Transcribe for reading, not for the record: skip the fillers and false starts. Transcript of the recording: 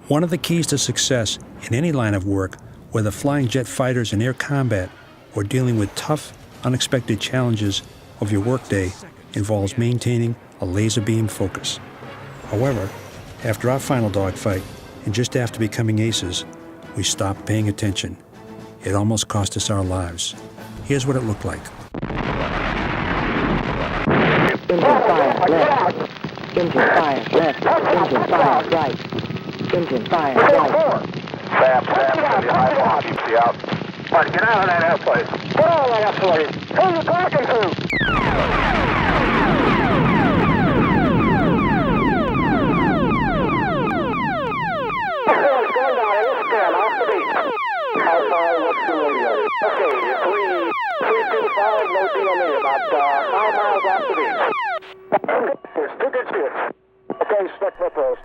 One of the keys to success in any line of work, whether flying jet fighters in air combat or dealing with tough, unexpected challenges of your workday, involves maintaining a laser beam focus. However, after our final dogfight, and just after becoming aces, we stopped paying attention. It almost cost us our lives. Here's what it looked like. Engine fire left. Engine fire left. Engine fire right. Engine fire right. Sam, the high ball keeps you out. Martin, get out of that airplane. Get out of that airplane. Who are you talking to? How far? What's the radio? Okay, 325, no DME, about 5 miles off the beach. It's 2 good shits. Okay, stick with those.